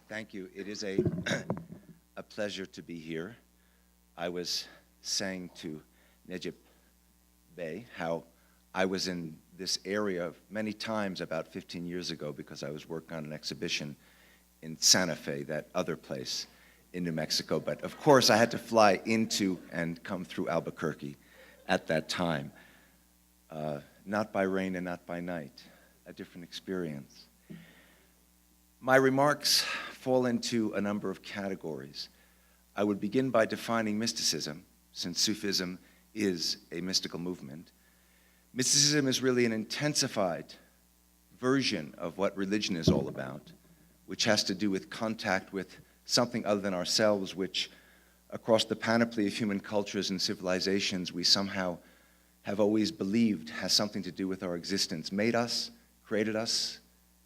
Thank you. It is a pleasure to be here. I was saying to Nejib Bey how I was in this area many times about 15 years ago because I was working on an exhibition in Santa Fe, that other place in New Mexico. But of course, I had to fly into and come through Albuquerque at that time. Not by rain and not by night, a different experience. My remarks fall into a number of categories. I would begin by defining mysticism, since Sufism is a mystical movement. Mysticism is really an intensified version of what religion is all about, which has to do with contact with something other than ourselves, which across the panoply of human cultures and civilizations we somehow have always believed has something to do with our existence, made us, created us,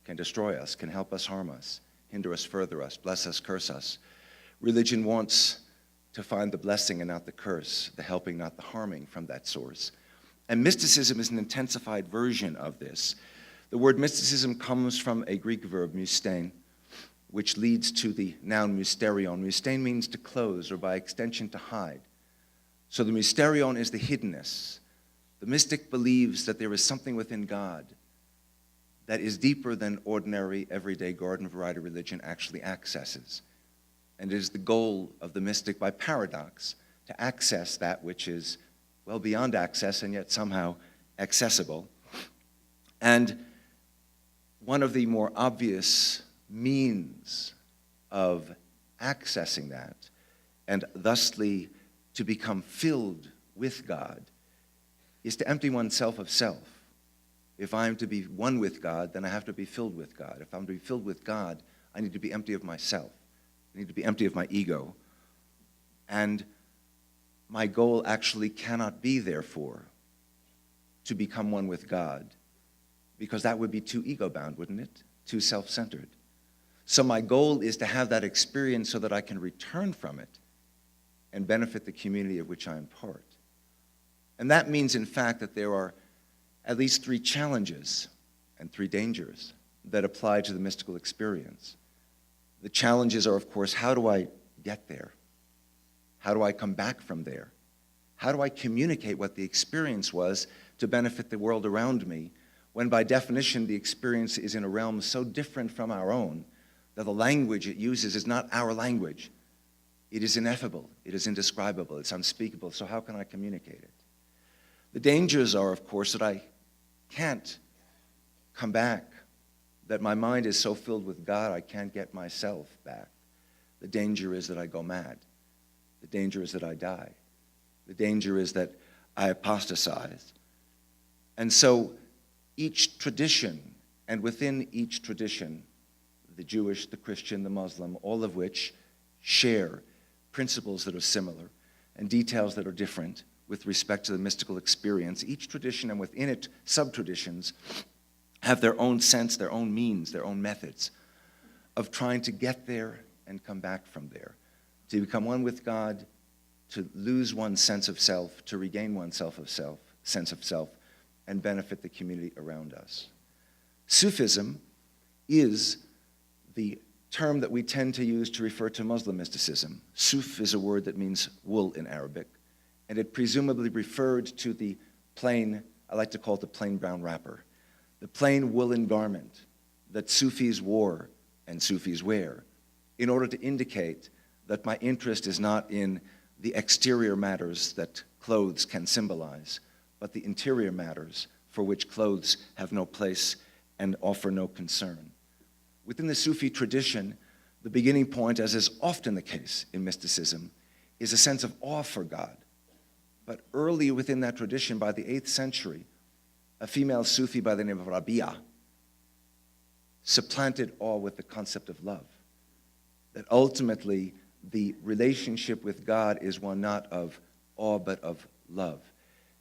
can destroy us, can help us, harm us, hinder us, further us, bless us, curse us. Religion wants to find the blessing and not the curse, the helping, not the harming from that source. And mysticism is an intensified version of this. The word mysticism comes from a Greek verb, mystein, which leads to the noun mysterion. Mystein means to close, or by extension to hide. So the mysterion is the hiddenness. The mystic believes that there is something within God that is deeper than ordinary, everyday, garden variety religion actually accesses. And it is the goal of the mystic, by paradox, to access that which is well beyond access and yet somehow accessible. And one of the more obvious means of accessing that, and thusly to become filled with God, is to empty oneself of self. If I'm to be one with God, then I have to be filled with God. If I'm to be filled with God, I need to be empty of myself. I need to be empty of my ego. And my goal actually cannot be, therefore, to become one with God, because that would be too ego-bound, wouldn't it? Too self-centered. So my goal is to have that experience so that I can return from it and benefit the community of which I am part. And that means, in fact, that there are at least 3 challenges and 3 dangers that apply to the mystical experience. The challenges are, of course, how do I get there? How do I come back from there? How do I communicate what the experience was to benefit the world around me, when by definition the experience is in a realm so different from our own that the language it uses is not our language. It is ineffable, it is indescribable, it's unspeakable, so how can I communicate it? The dangers are, of course, that I can't come back, that my mind is so filled with God I can't get myself back. The danger is that I go mad. The danger is that I die. The danger is that I apostatize. And so each tradition, and within each tradition, the Jewish, the Christian, the Muslim, all of which share principles that are similar and details that are different with respect to the mystical experience. Each tradition, and within it sub-traditions, have their own sense, their own means, their own methods of trying to get there and come back from there, to become one with God, to lose one's sense of self, to regain one's sense of self, and benefit the community around us. Sufism is the term that we tend to use to refer to Muslim mysticism. Suf is a word that means wool in Arabic, and it presumably referred to the plain, I like to call it the plain brown wrapper, the plain woolen garment that Sufis wore and Sufis wear, in order to indicate that my interest is not in the exterior matters that clothes can symbolize, but the interior matters for which clothes have no place and offer no concern. Within the Sufi tradition, the beginning point, as is often the case in mysticism, is a sense of awe for God. But early within that tradition, by the 8th century, a female Sufi by the name of Rabia supplanted awe with the concept of love. That ultimately, the relationship with God is one not of awe, but of love.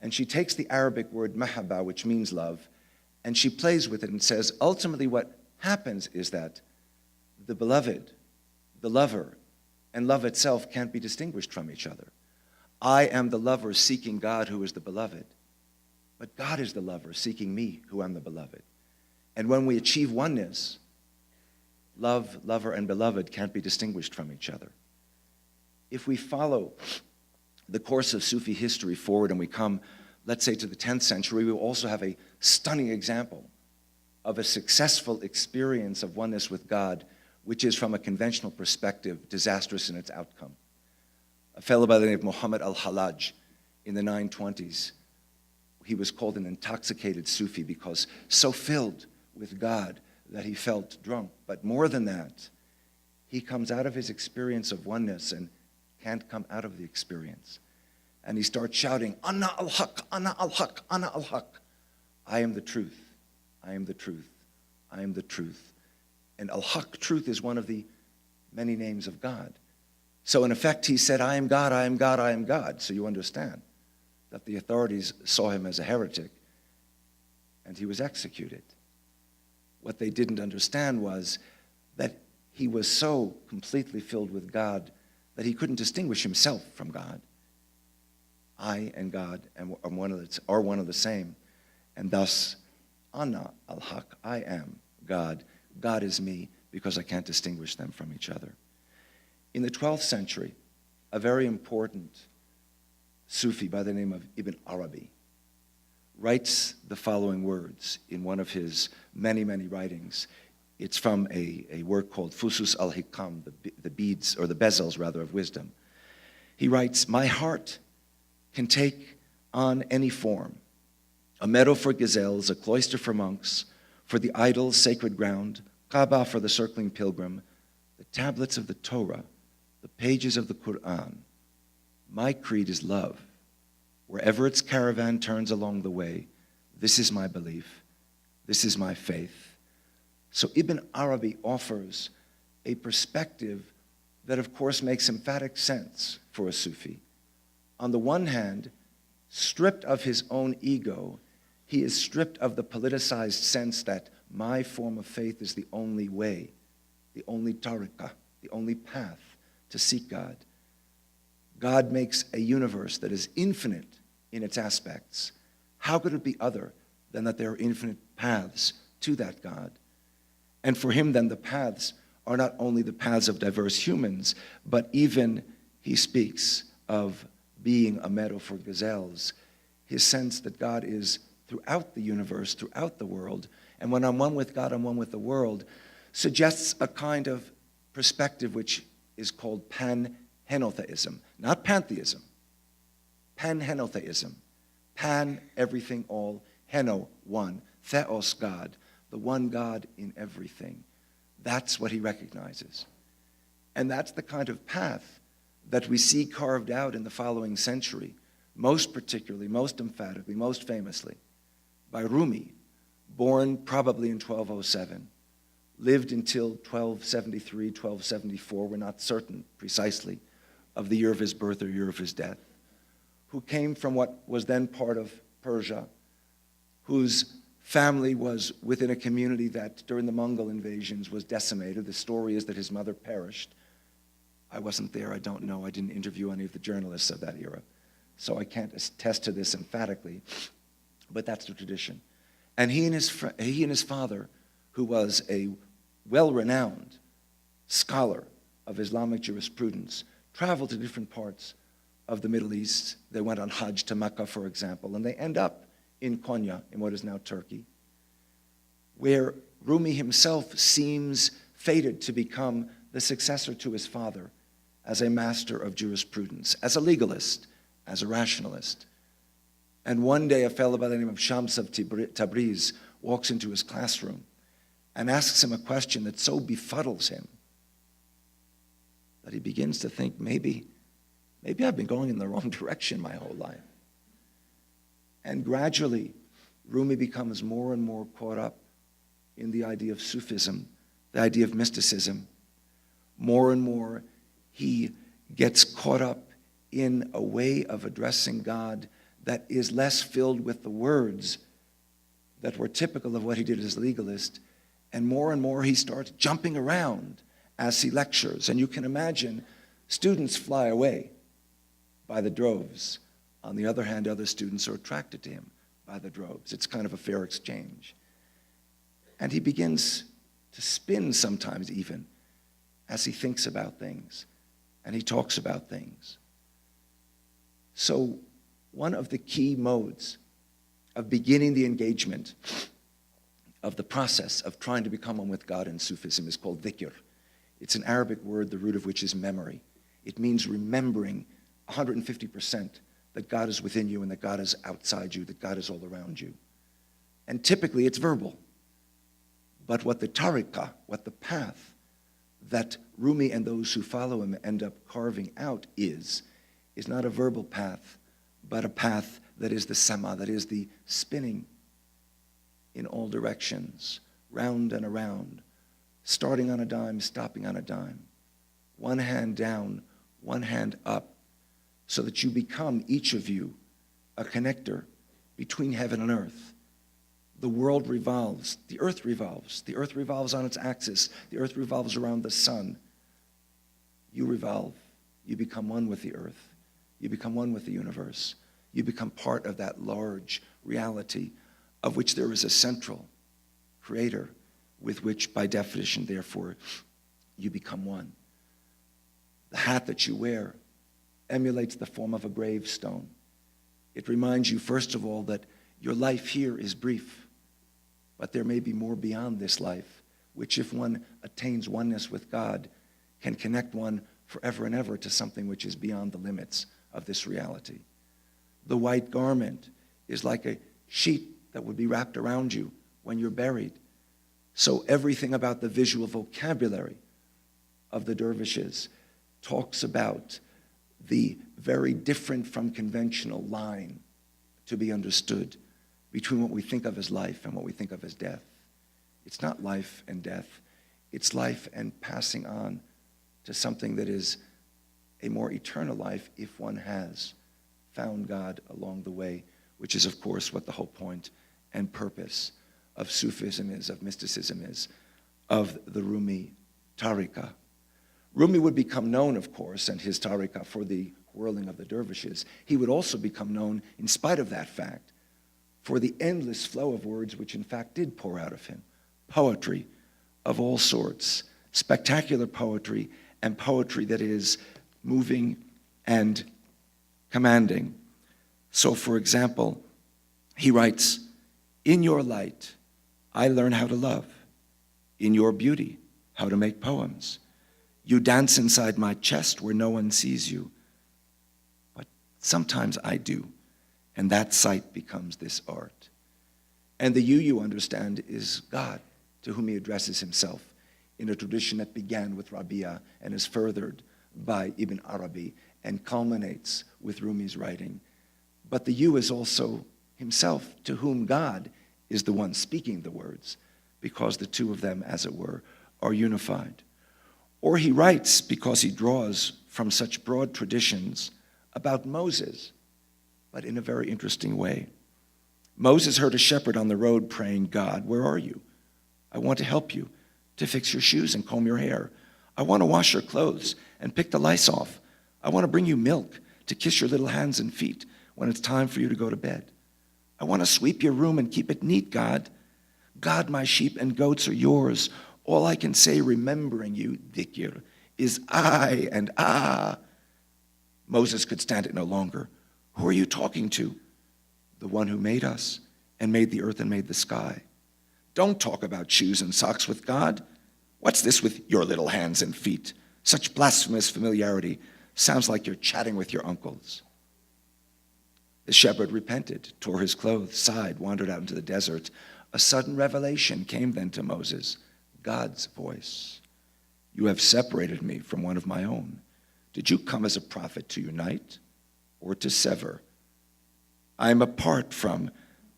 And she takes the Arabic word mahabba, which means love, and she plays with it and says, ultimately what happens is that the beloved, the lover, and love itself can't be distinguished from each other. I am the lover seeking God, who is the beloved, but God is the lover seeking me, who am the beloved. And when we achieve oneness, love, lover, and beloved can't be distinguished from each other. If we follow the course of Sufi history forward and we come, let's say, to the 10th century, we will also have a stunning example of a successful experience of oneness with God, which is, from a conventional perspective, disastrous in its outcome. A fellow by the name of Muhammad al-Hallaj in the 920s, he was called an intoxicated Sufi because so filled with God that he felt drunk. But more than that, he comes out of his experience of oneness and can't come out of the experience. And he starts shouting, Ana al-Haq, Ana al-Haq, Ana al-Haq. I am the truth, I am the truth, I am the truth. And al-Haq, truth, is one of the many names of God. So in effect, he said, I am God, I am God, I am God. So you understand that the authorities saw him as a heretic, and he was executed. What they didn't understand was that he was so completely filled with God that he couldn't distinguish himself from God. I and God are one of the same, and thus, Ana al-Haq, I am God. God is me, because I can't distinguish them from each other. In the 12th century, a very important Sufi by the name of Ibn Arabi writes the following words in one of his many, many writings. It's from a work called Fusus al-Hikam, the beads, or the bezels, rather, of wisdom. He writes, my heart can take on any form, a meadow for gazelles, a cloister for monks, for the idol's sacred ground, Kaaba for the circling pilgrim, the tablets of the Torah, the pages of the Quran. My creed is love. Wherever its caravan turns along the way, this is my belief, this is my faith. So Ibn Arabi offers a perspective that, of course, makes emphatic sense for a Sufi. On the one hand, stripped of his own ego, he is stripped of the politicized sense that my form of faith is the only way, the only tariqah, the only path to seek God. God makes a universe that is infinite in its aspects. How could it be other than that there are infinite paths to that God? And for him, then, the paths are not only the paths of diverse humans, but even, he speaks of being a meadow for gazelles, his sense that God is throughout the universe, throughout the world, and when I'm one with God, I'm one with the world, suggests a kind of perspective which is called pan-henotheism, not pantheism, pan-henotheism, pan, everything, all, heno, one, theos, God, the one God in everything. That's what he recognizes. And that's the kind of path that we see carved out in the following century, most particularly, most emphatically, most famously, by Rumi, born probably in 1207, lived until 1273, 1274, we're not certain precisely of the year of his birth or year of his death, who came from what was then part of Persia, whose family was within a community that during the Mongol invasions was decimated. The story is that his mother perished. I wasn't there, I don't know, I didn't interview any of the journalists of that era, so I can't attest to this emphatically, but that's the tradition. And he and his father, who was a well-renowned scholar of Islamic jurisprudence, traveled to different parts of the Middle East. They went on Hajj to Mecca, for example, and they end up in Konya, in what is now Turkey, where Rumi himself seems fated to become the successor to his father as a master of jurisprudence, as a legalist, as a rationalist. And one day a fellow by the name of Shams of Tabriz walks into his classroom and asks him a question that so befuddles him that he begins to think, maybe I've been going in the wrong direction my whole life. And gradually, Rumi becomes more and more caught up in the idea of Sufism, the idea of mysticism. More and more, he gets caught up in a way of addressing God that is less filled with the words that were typical of what he did as legalist, and more he starts jumping around as he lectures. And you can imagine students fly away by the droves. On the other hand, other students are attracted to him by the droves. It's kind of a fair exchange. And he begins to spin sometimes even as he thinks about things and he talks about things. So one of the key modes of beginning the engagement of the process of trying to become one with God in Sufism is called dhikr. It's an Arabic word, the root of which is memory. It means remembering 150% that God is within you and that God is outside you, that God is all around you. And typically it's verbal. But what the tariqah, what the path that Rumi and those who follow him end up carving out is not a verbal path, but a path that is the sama, that is the spinning in all directions, round and around, starting on a dime, stopping on a dime, one hand down, one hand up, so that you become, each of you, a connector between heaven and earth. The world revolves, the earth revolves on its axis, the earth revolves around the sun. You revolve, you become one with the earth, you become one with the universe, you become part of that large reality of which there is a central creator with which, by definition, therefore, you become one. The hat that you wear emulates the form of a gravestone. It reminds you, first of all, that your life here is brief, but there may be more beyond this life, which, if one attains oneness with God, can connect one forever and ever to something which is beyond the limits of this reality. The white garment is like a sheet that would be wrapped around you when you're buried. So everything about the visual vocabulary of the dervishes talks about the very different from conventional line to be understood between what we think of as life and what we think of as death. It's not life and death. It's life and passing on to something that is a more eternal life if one has found God along the way, which is, of course, what the whole point and purpose of Sufism is, of mysticism is, of the Rumi tariqah. Rumi would become known, of course, and his tariqah for the whirling of the dervishes. He would also become known, in spite of that fact, for the endless flow of words which in fact did pour out of him. Poetry of all sorts, spectacular poetry, and poetry that is moving and commanding. So, for example, he writes, "In your light, I learn how to love. In your beauty, how to make poems. You dance inside my chest where no one sees you. But sometimes I do, and that sight becomes this art." And the you understand, is God, to whom he addresses himself in a tradition that began with Rabia and is furthered by Ibn Arabi and culminates with Rumi's writing. But the you is also himself, to whom God is the one speaking the words, because the two of them, as it were, are unified. Or he writes, because he draws from such broad traditions, about Moses, but in a very interesting way. Moses heard a shepherd on the road praying, "God, where are you? I want to help you, to fix your shoes and comb your hair. I want to wash your clothes and pick the lice off. I want to bring you milk to kiss your little hands and feet when it's time for you to go to bed. I want to sweep your room and keep it neat, God. God, my sheep and goats are yours. All I can say, remembering you, dhikr, is I and ah." Moses could stand it no longer. "Who are you talking to?" "The one who made us and made the earth and made the sky." "Don't talk about shoes and socks with God. What's this with your little hands and feet? Such blasphemous familiarity. Sounds like you're chatting with your uncles." The shepherd repented, tore his clothes, sighed, wandered out into the desert. A sudden revelation came then to Moses, God's voice. "You have separated me from one of my own. Did you come as a prophet to unite or to sever? I am apart from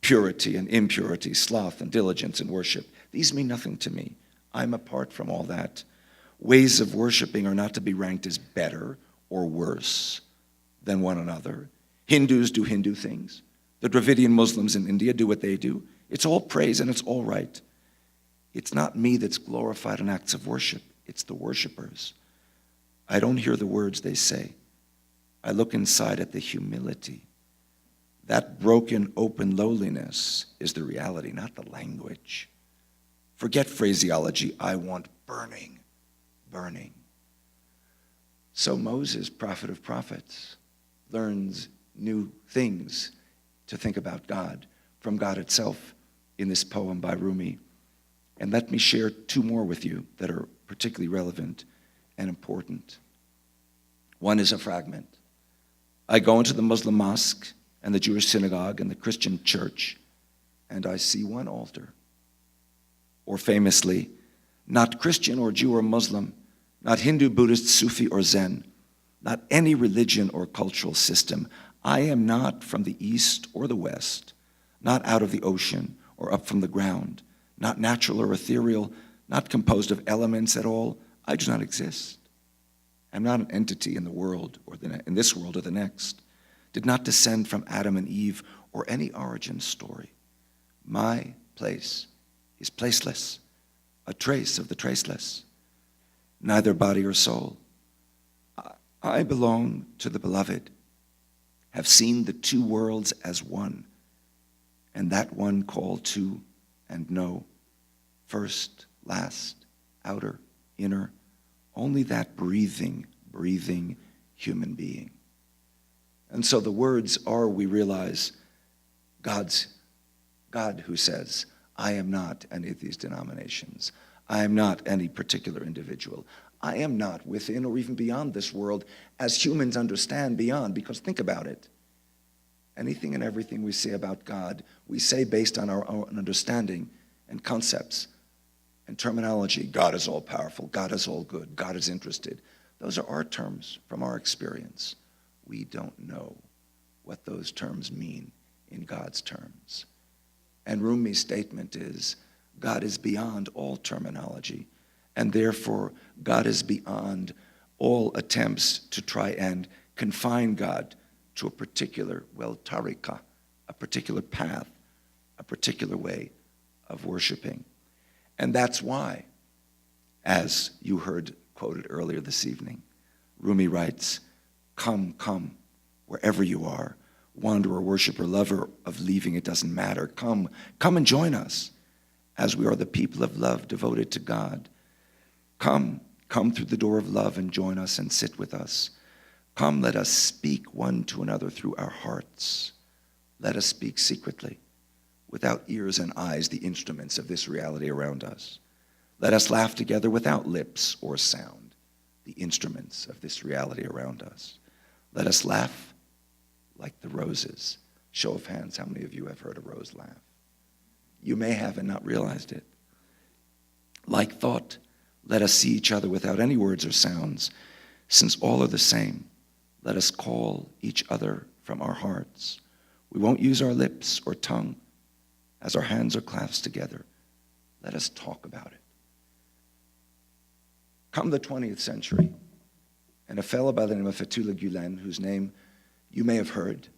purity and impurity, sloth and diligence and worship. These mean nothing to me. I'm apart from all that. Ways of worshiping are not to be ranked as better or worse than one another. Hindus do Hindu things. The Dravidian Muslims in India do what they do. It's all praise and it's all right. It's not me that's glorified in acts of worship. It's the worshipers. I don't hear the words they say. I look inside at the humility. That broken, open lowliness is the reality, not the language. Forget phraseology. I want burning, burning. So Moses, prophet of prophets, learns new things to think about God from God itself in this poem by Rumi. And let me share two more with you that are particularly relevant and important. One is a fragment. I go into the Muslim mosque and the Jewish synagogue and the Christian church, and I see one altar. Or famously, not Christian or Jew or Muslim, not Hindu, Buddhist, Sufi, or Zen, not any religion or cultural system. I am not from the east or the west, not out of the ocean or up from the ground, not natural or ethereal, not composed of elements at all. I do not exist. I'm not an entity in the world or in this world or the next. Did not descend from Adam and Eve or any origin story. My place is placeless, a trace of the traceless, neither body or soul. I belong to the beloved, have seen the two worlds as one, and that one called to and know, first, last, outer, inner, only that breathing human being. And so the words are, we realize, God who says, I am not any of these denominations. I am not any particular individual. I am not within or even beyond this world as humans understand beyond, because think about it. Anything and everything we say about God, we say based on our own understanding and concepts and terminology. God is all powerful. God is all good. God is interested. Those are our terms from our experience. We don't know what those terms mean in God's terms. And Rumi's statement is, God is beyond all terminology, and therefore God is beyond all attempts to try and confine God to a particular, tarika, a particular path, a particular way of worshiping. And that's why, as you heard quoted earlier this evening, Rumi writes, come, wherever you are, wanderer, worshiper, lover of leaving, it doesn't matter. Come and join us, as we are the people of love devoted to God. Come through the door of love and join us and sit with us. Come, let us speak one to another through our hearts. Let us speak secretly, without ears and eyes, the instruments of this reality around us. Let us laugh together without lips or sound, the instruments of this reality around us. Let us laugh like the roses. Show of hands, how many of you have heard a rose laugh? You may have and not realized it. Like thought, let us see each other without any words or sounds. Since all are the same, let us call each other from our hearts. We won't use our lips or tongue. As our hands are clasped together, let us talk about it. Come the 20th century, and a fellow by the name of Fethullah Gulen, whose name you may have heard,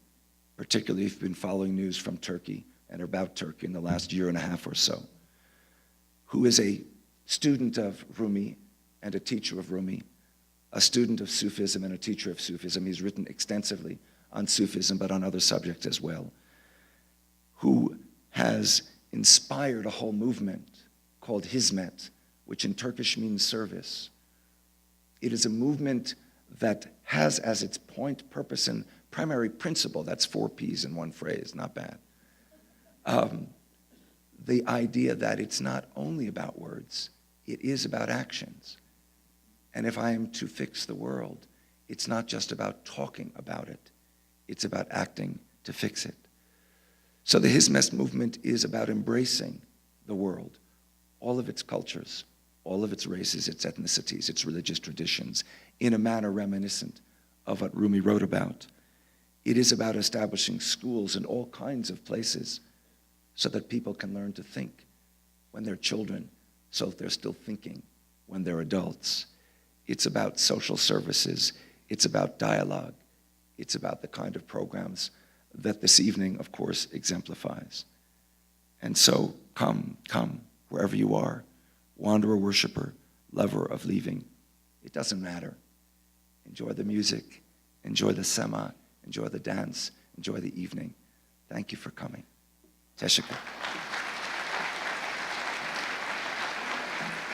particularly if you've been following news from Turkey and about Turkey in the last year and a half or so, who is a student of Rumi and a teacher of Rumi, a student of Sufism and a teacher of Sufism. He's written extensively on Sufism, but on other subjects as well, who has inspired a whole movement called Hizmet, which in Turkish means service. It is a movement that has as its point, purpose, and primary principle, that's 4 P's in one phrase, not bad, the idea that it's not only about words, it is about actions. And if I am to fix the world, it's not just about talking about it, it's about acting to fix it. So the Hizmet movement is about embracing the world, all of its cultures, all of its races, its ethnicities, its religious traditions, in a manner reminiscent of what Rumi wrote about. It is about establishing schools in all kinds of places so that people can learn to think when they're children, so they're still thinking when they're adults. It's about social services. It's about dialogue. It's about the kind of programs that this evening, of course, exemplifies. And so come, wherever you are, wanderer, worshiper, lover of leaving. It doesn't matter. Enjoy the music, enjoy the sema, enjoy the dance, enjoy the evening. Thank you for coming. Teşekkür.